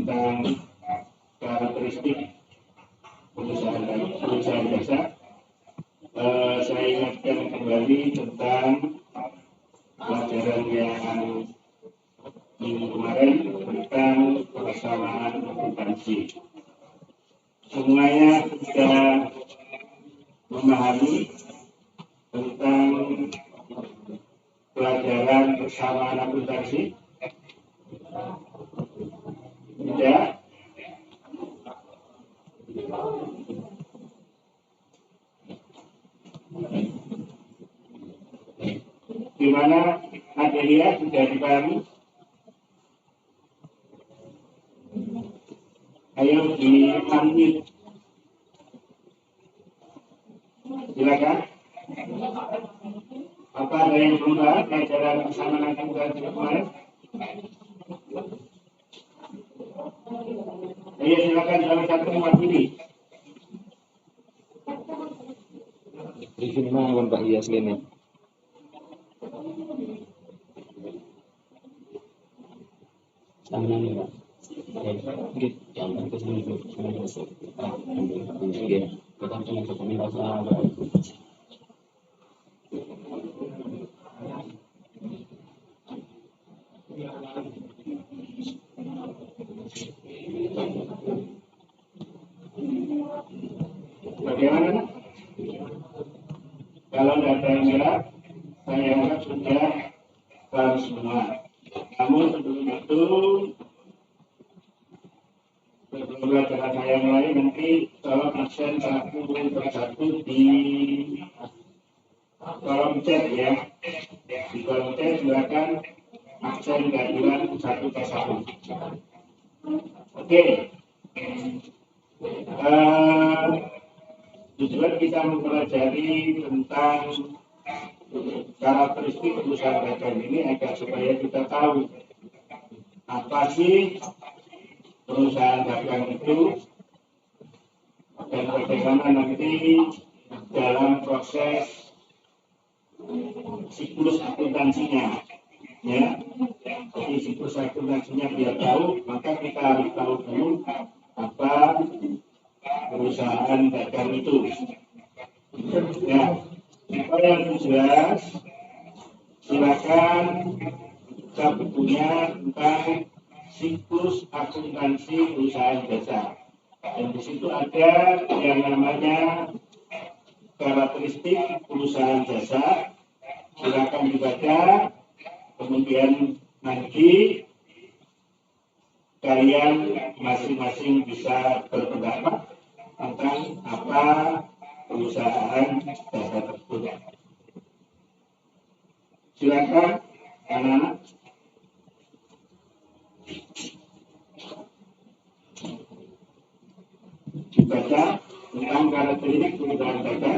tentang karakteristik perusahaan jasa. Saya ingatkan kembali tentang pelajaran yang minggu kemarin tentang pelaksanaan akuntansi. Semuanya sudah memahami tentang pelajaran persamaan akuntansi? Tidak? Gimana Adelia, sudah dipahami? Ayo di-unmute. Silakan. Apa ada yang belum paham pelajaran persamaan akuntansi kemarin? Ayo silakan salah satu mewakili. Di sini mah Pak Iyas ini. Sama nih Pak. Oke, jangan ke sini dulu. Oke, kita cuma dokumentasi aja. Bagaimana? Kalau data yang jelas, saya anggap sudah paham semua. Namun sebelum itu, sebelum pelajaran saya mulai, nanti tolong absen satu persatu di kolom chat ya. Di kolom chat silakan absen kehadiran satu persatu. Oke. Tujuan kita mempelajari tentang karakteristik perusahaan dagang ini agar supaya kita tahu apa sih perusahaan dagang itu dan bagaimana nanti dalam proses siklus akuntansinya, ya. Jadi siklus akuntansinya biar tahu, maka kita harus tahu dulu apa perusahaan dagang itu. Ya, kalau yang jelas, silakan buka bukunya tentang siklus akuntansi perusahaan jasa. Dan di situ ada yang namanya karakteristik perusahaan jasa. Silakan dibaca, kemudian nanti kalian masing-masing bisa berpendapat tentang apa perusahaan jasa tersebut. Silakan anak-anak. Dibaca tentang karakteristik perusahaan jasa.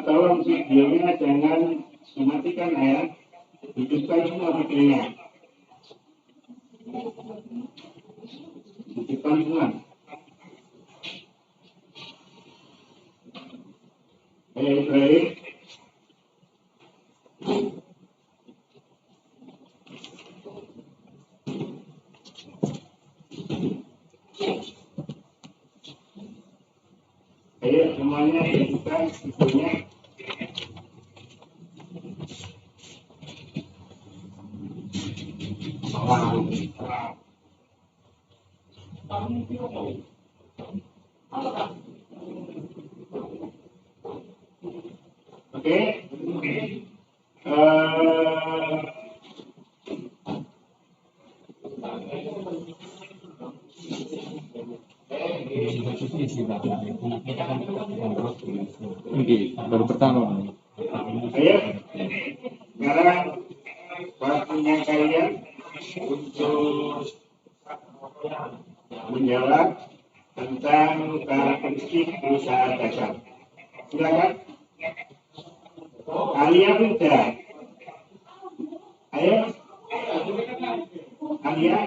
Tolong videonya jangan dimatikan ya, hidupkan semua videonya, hidupkan semua. Baik. Ayo semuanya hidupkan videonya. Oke. Baru pertama. Ayo, sekarang waktunya kalian untuk menjawab tentang karakteristik perusahaan dagang. Silakan. Alia sudah. Ayo. Alia.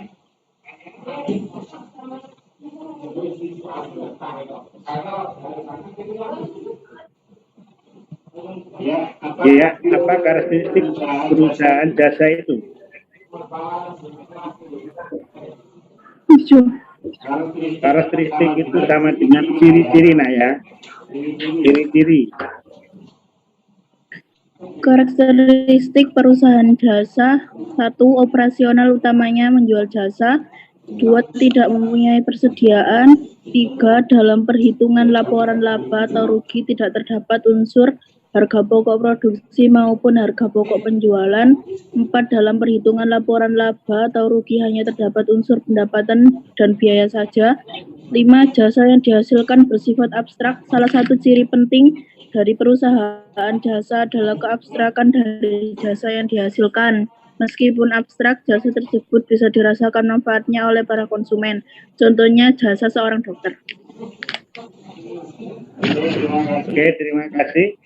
Ya, apa karakteristik perusahaan jasa itu? Karakteristik itu sama dengan ciri-ciri, nah ya. Ciri-ciri. Karakteristik perusahaan jasa: 1. Operasional utamanya menjual jasa. 2. Tidak mempunyai persediaan. 3. Dalam perhitungan laporan laba atau rugi tidak terdapat unsur harga pokok produksi maupun harga pokok penjualan. 4. Dalam perhitungan laporan laba atau rugi hanya terdapat unsur pendapatan dan biaya saja. 5. Jasa yang dihasilkan bersifat abstrak. Salah satu ciri penting dari perusahaan jasa adalah keabstrakan dari jasa yang dihasilkan. Meskipun abstrak, jasa tersebut bisa dirasakan manfaatnya oleh para konsumen. Contohnya jasa seorang dokter. Oke, terima kasih.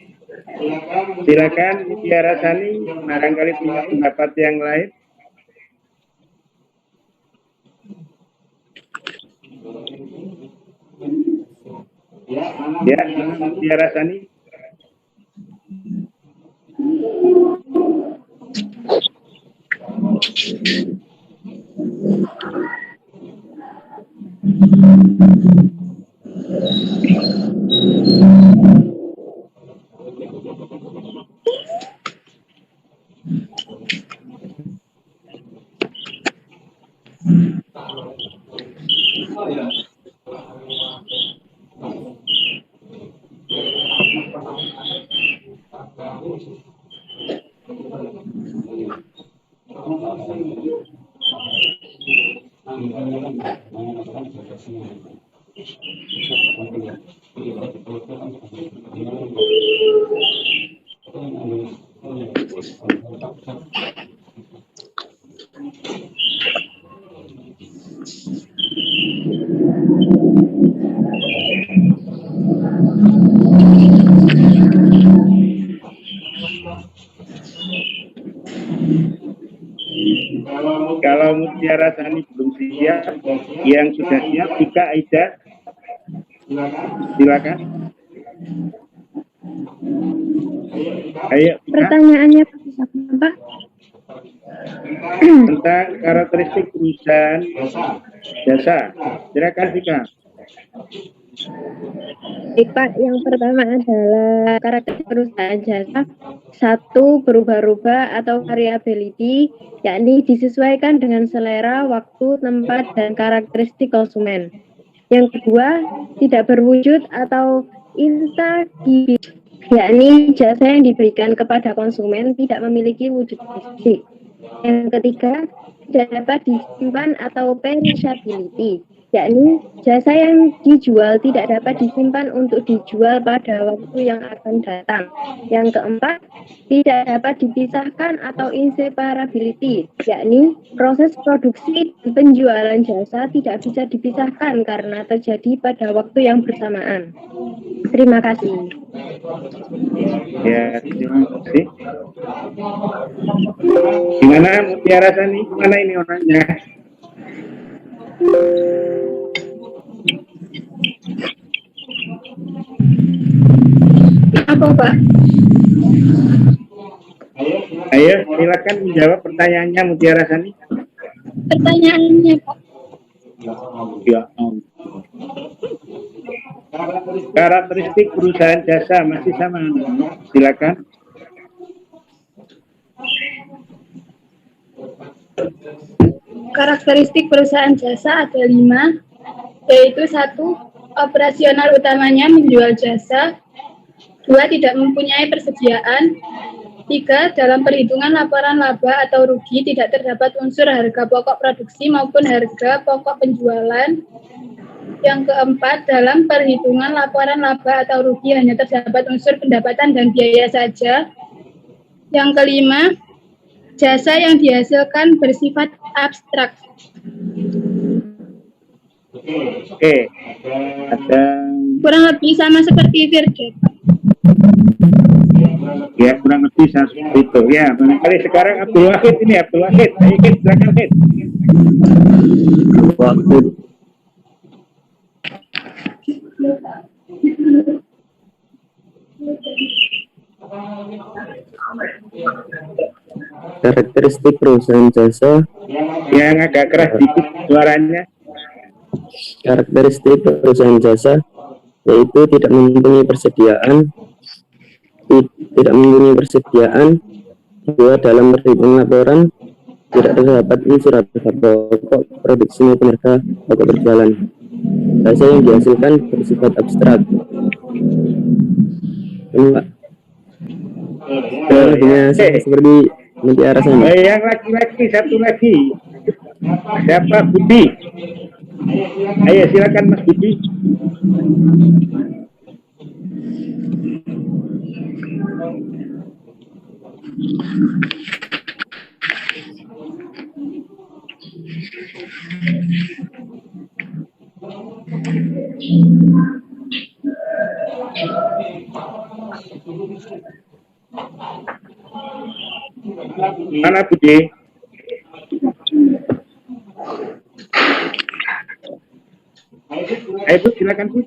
Silakan Mutiara Sani, barangkali punya pendapat yang lain. Ya, Mutiara Sani. Kalau Mutiara Sani belum siap, yang sudah siap, Ika Aida, silakan. Ayo, Pertanyaannya apa? Tentang karakteristik perusahaan jasa. Silakan, Ika. Baik, Pak. Yang pertama adalah karakter perusahaan jasa. 1. Berubah-ubah atau variability, yakni disesuaikan dengan selera, waktu, tempat, dan karakteristik konsumen. Yang kedua, tidak berwujud atau intangible, yakni jasa yang diberikan kepada konsumen tidak memiliki wujud fisik. Yang ketiga, tidak dapat disimpan atau perishability, yakni jasa yang dijual tidak dapat disimpan untuk dijual pada waktu yang akan datang. Yang keempat, tidak dapat dipisahkan atau inseparability, yakni proses produksi dan penjualan jasa tidak bisa dipisahkan karena terjadi pada waktu yang bersamaan. Terima kasih. Ya, terima kasih. Gimana Mutiara Sani? Mana ini orangnya? Apa, Pak? Ayo, silakan menjawab pertanyaannya Mutiara Sani. Pertanyaannya, Pak. Ya, karakteristik perusahaan jasa masih sama. Silakan. Karakteristik perusahaan jasa ada 5, yaitu 1. Operasional utamanya menjual jasa. 2. Tidak mempunyai persediaan. 3. Dalam perhitungan laporan laba atau rugi tidak terdapat unsur harga pokok produksi maupun harga pokok penjualan. Yang keempat, dalam perhitungan laporan laba atau rugi hanya terdapat unsur pendapatan dan biaya saja. Yang kelima, jasa yang dihasilkan bersifat abstrak. Oke. Ada Kurang lebih sama seperti Virgin. Ya, kurang lebih seperti itu. Ya, barangkali sekarang Abdul Wahid ini, Abdul Wahid. Ayo, silakan, Wahid. Waktu karakteristik perusahaan jasa. Yang agak keras dikit suaranya. Karakteristik perusahaan jasa yaitu tidak mempunyai persediaan, dua dalam perhitungan laporan, tidak terdapat surat pokok produksi maupun harga pokok berjalan. Jasa yang dihasilkan bersifat abstrak. Enggak. Lebihnya seperti mutiara sama. Yang laki-laki satu lagi. Siapa? Budi. Ayo silakan Mas Budi. Mana Budi? Ayo Bu, silakan Bu.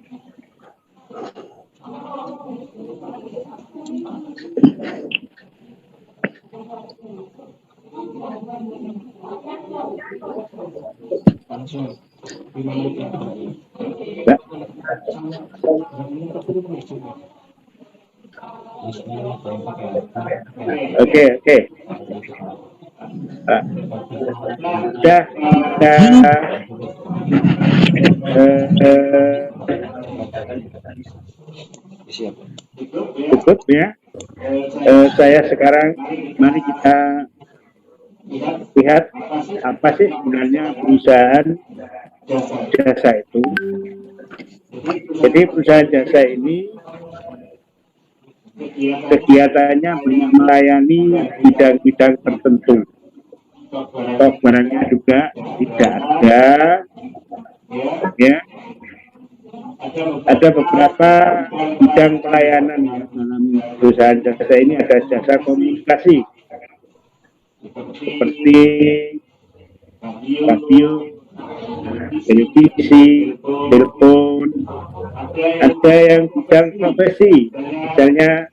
Oke. Cukup ya. Saya sekarang mari kita lihat apa sih sebenarnya perusahaan jasa itu. Jadi perusahaan jasa ini kegiatannya melayani bidang-bidang tertentu. Stok barangnya juga tidak ada, ya. Ada beberapa bidang pelayanan dalam perusahaan jasa ini. Ada jasa komunikasi seperti radio, televisi, telepon. Ada yang bidang profesi, misalnya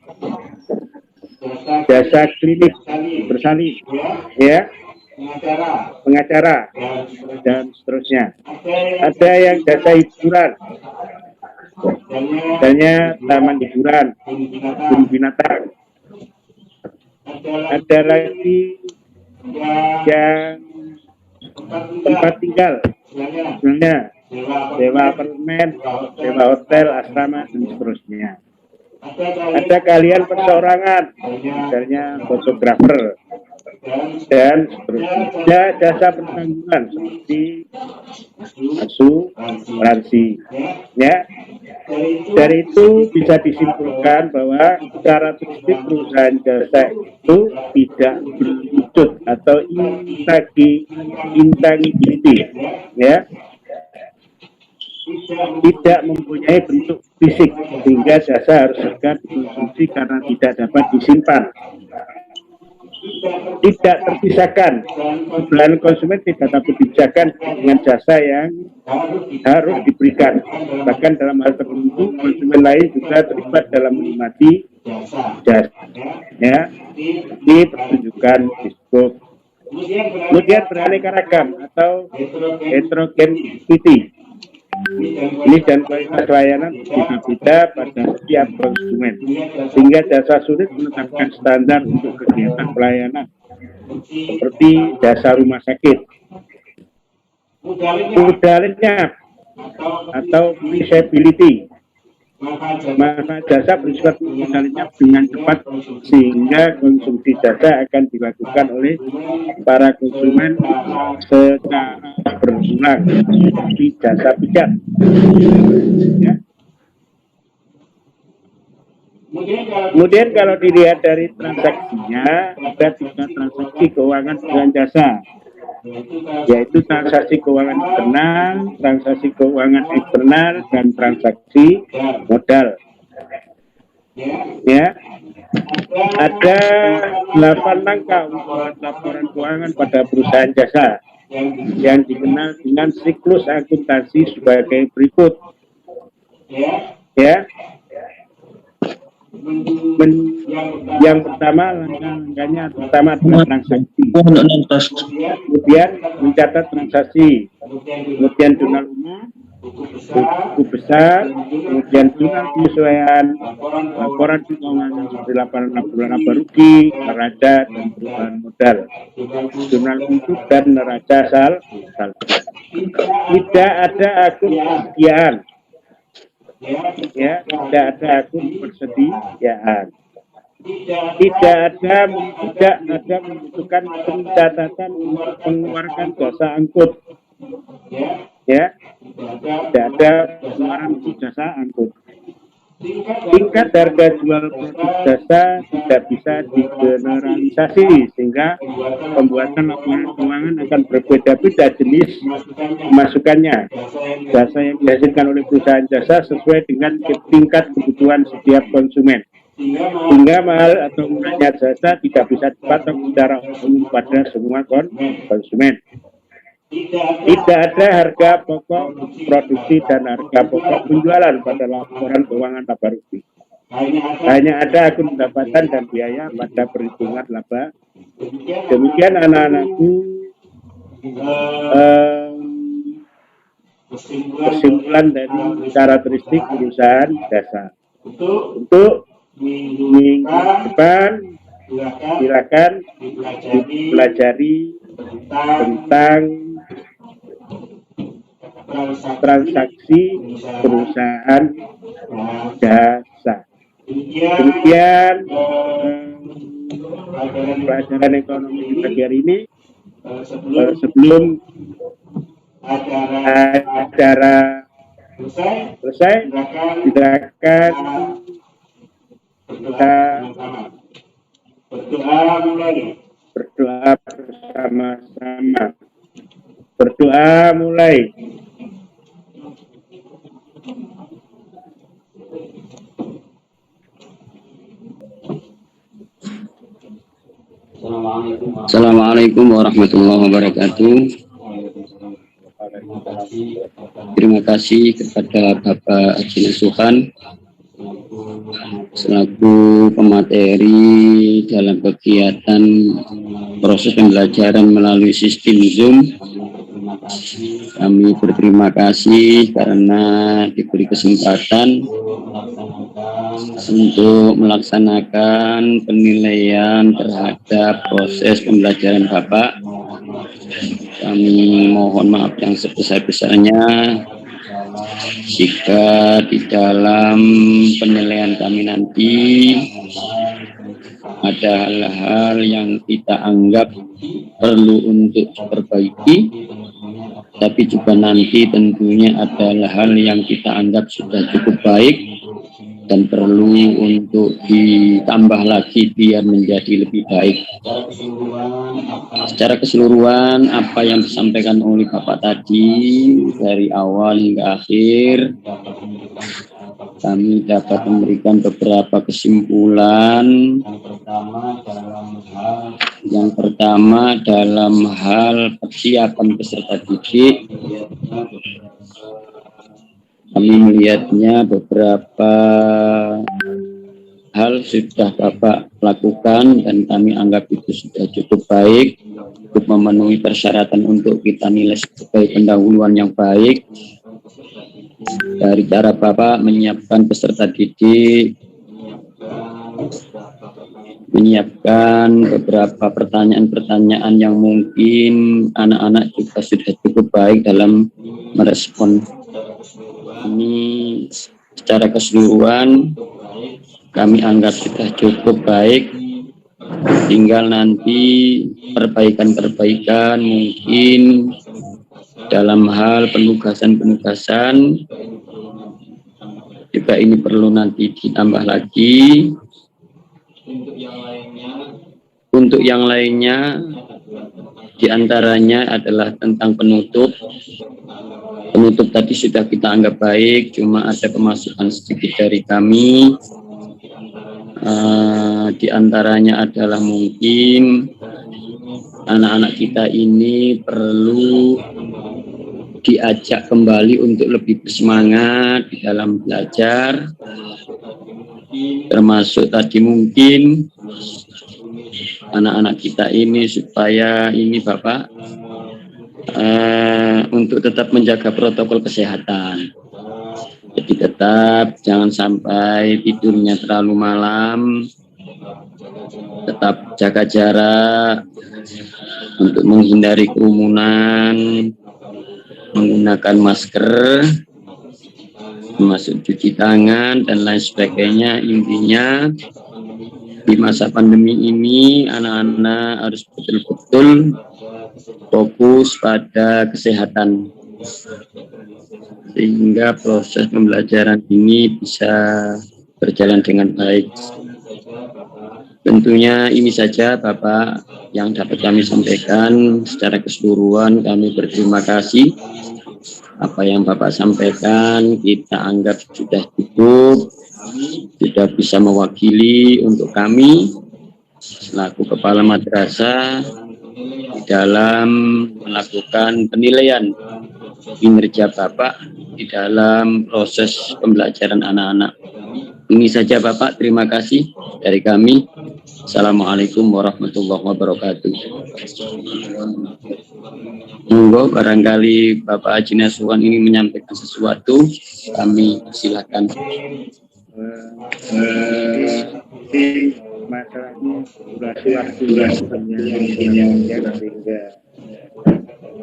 jasa klinik bersalin, ya, pengacara dan seterusnya. Ada yang jasa hiburan, misalnya taman hiburan, kebun binatang. Ada lagi yang tempat tinggal, misalnya sewa apartemen, sewa hotel, asrama dan seterusnya. Ada kalian perseorangan, misalnya fotografer dan seterusnya. Jasa pertanggungan seperti asuransi, ya. Dari itu bisa disimpulkan bahwa karakteristik perusahaan jasa itu tidak berwujud atau intangibility, ya, tidak mempunyai bentuk fisik sehingga jasa harus segera dikonsumsi karena tidak dapat disimpan. Tidak terpisahkan, kebutuhan konsumen tidak dapat dipisahkan dengan jasa yang harus diberikan. Bahkan dalam hal tertentu, konsumen lain juga terlibat dalam menikmati jasa, ya, di pertunjukan diskop. Kemudian beraneka ragam atau heterogeneity. Ini dan kualitas layanan berbeda-beda pada setiap konsumen, sehingga jasa sulit menetapkan standar untuk kegiatan pelayanan seperti jasa rumah sakit, modalnya atau feasibility. Maka jasa bersifat modalnya dengan cepat sehingga konsumsi jasa akan dilakukan oleh para konsumen secara berulang seperti jasa pijat, ya. Kemudian kalau dilihat dari transaksinya, ada 3 transaksi keuangan dengan jasa, yaitu transaksi keuangan internal, transaksi keuangan eksternal, dan transaksi modal. Ya, ada 8 langkah membuat laporan keuangan pada perusahaan jasa yang dikenal dengan siklus akuntansi sebagai berikut. Ya, yang pertama langkahnya pertama adalah transaksi, kemudian mencatat transaksi, kemudian jurnal umum, buku besar, kemudian jurnal penyesuaian, laporan keuangan seperti laporan laba rugi, neraca dan perubahan modal, jurnal untuk dan neraca saldo. Tidak ada akun persediaan, ya, tidak ada akun persediaan. Tidak ada membutuhkan pencatatan untuk mengeluarkan jasa angkut. Ya, tidak ada pengeluaran untuk jasa angkut. Tingkat harga jual produk jasa tidak bisa digeneralisasi, sehingga pembuatan laporan keuangan akan berbeda-beda jenis masukannya. Jasa yang dihasilkan oleh perusahaan jasa sesuai dengan tingkat kebutuhan setiap konsumen, hingga mahal atau murahnya jasa tidak bisa dipatok secara umum pada semua konsumen. Tidak ada harga pokok produksi dan harga pokok penjualan pada laporan keuangan laba rugi. Hanya ada akun pendapatan dan biaya pada perhitungan laba. Demikian anak-anakku kesimpulan dari karakteristik perusahaan jasa. Untuk minggu depan silakan dipelajari tentang transaksi perusahaan jasa. Demikian pelajaran ekonomi di pagi hari ini. Sebelum acara selesai, silakan kita berdoa bersama-sama. Berdoa mulai. Assalamualaikum warahmatullahi wabarakatuh. Terima kasih kepada Bapak Haji Nasuhan selaku pemateri dalam kegiatan proses pembelajaran melalui sistem Zoom. Kami berterima kasih karena diberi kesempatan untuk melaksanakan penilaian terhadap proses pembelajaran Bapak. Kami mohon maaf yang sebesar-besarnya jika di dalam penilaian kami nanti ada hal-hal yang kita anggap perlu untuk diperbaiki, tapi juga nanti tentunya ada hal yang kita anggap sudah cukup baik dan perlu untuk ditambah lagi biar menjadi lebih baik. Secara keseluruhan apa yang disampaikan oleh Bapak tadi dari awal hingga akhir, kami dapat memberikan beberapa kesimpulan. Yang pertama dalam hal persiapan peserta didik, kami melihatnya beberapa hal sudah Bapak lakukan dan kami anggap itu sudah cukup baik untuk memenuhi persyaratan untuk kita nilai sebagai pendahuluan yang baik. Dari cara Bapak menyiapkan peserta didik, menyiapkan beberapa pertanyaan-pertanyaan yang mungkin anak-anak juga sudah cukup baik dalam merespon. Ini secara keseluruhan kami anggap sudah cukup baik. Tinggal nanti perbaikan-perbaikan mungkin dalam hal penugasan-penugasan juga ini perlu nanti ditambah lagi. Untuk yang lainnya diantaranya adalah tentang penutup. Penutup tadi sudah kita anggap baik, cuma ada pemasukan sedikit dari kami. Di antaranya adalah mungkin anak-anak kita ini perlu diajak kembali untuk lebih bersemangat di dalam belajar, termasuk tadi mungkin anak-anak kita ini supaya ini Bapak untuk tetap menjaga protokol kesehatan. Jadi tetap jangan sampai tidurnya terlalu malam, tetap jaga jarak untuk menghindari kerumunan, menggunakan masker, termasuk cuci tangan dan lain sebagainya. Intinya di masa pandemi ini anak-anak harus betul-betul fokus pada kesehatan sehingga proses pembelajaran ini bisa berjalan dengan baik. Tentunya ini saja Bapak yang dapat kami sampaikan. Secara keseluruhan kami berterima kasih. Apa yang Bapak sampaikan kita anggap sudah cukup, sudah bisa mewakili untuk kami selaku kepala madrasah di dalam melakukan penilaian kinerja Bapak di dalam proses pembelajaran anak-anak. Ini saja Bapak, terima kasih dari kami. Assalamualaikum warahmatullahi wabarakatuh. Monggo barangkali Bapak Haji Nasuhan ini menyampaikan sesuatu, kami silakan. Masalahnya durasi waktu sehingga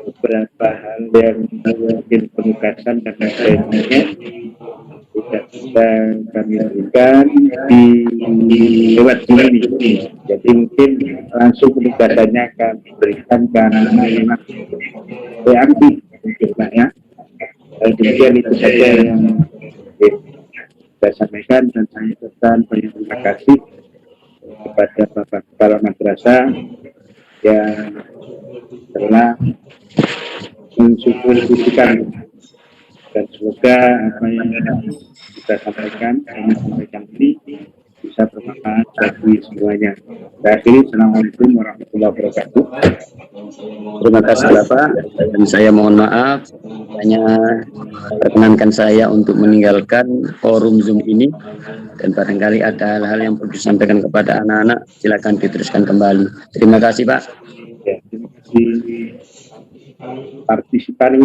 beberapa hal yang mungkin penugasan dan lain-lainnya tidak bisa kami lakukan di lewat sini. Jadi mungkin langsung penugasannya kami berikan karena memang reaktif mungkin Pak ya. Demikian itu saja yang saya sampaikan dan saya ucapkan banyak terima kasih kepada Bapak Kepala Madrasah yang telah mensupport dan semoga apa yang kita sampaikan ini bisa bermanfaat bagi semuanya. Akhirnya, Assalamualaikum warahmatullahi wabarakatuh. Terima kasih Bapak, dan saya mohon maaf hanya perkenankan saya untuk meninggalkan forum Zoom ini, dan barangkali ada hal-hal yang perlu disampaikan kepada anak-anak, silakan diteruskan kembali. Terima kasih Pak. Ya, terima kasih partisipan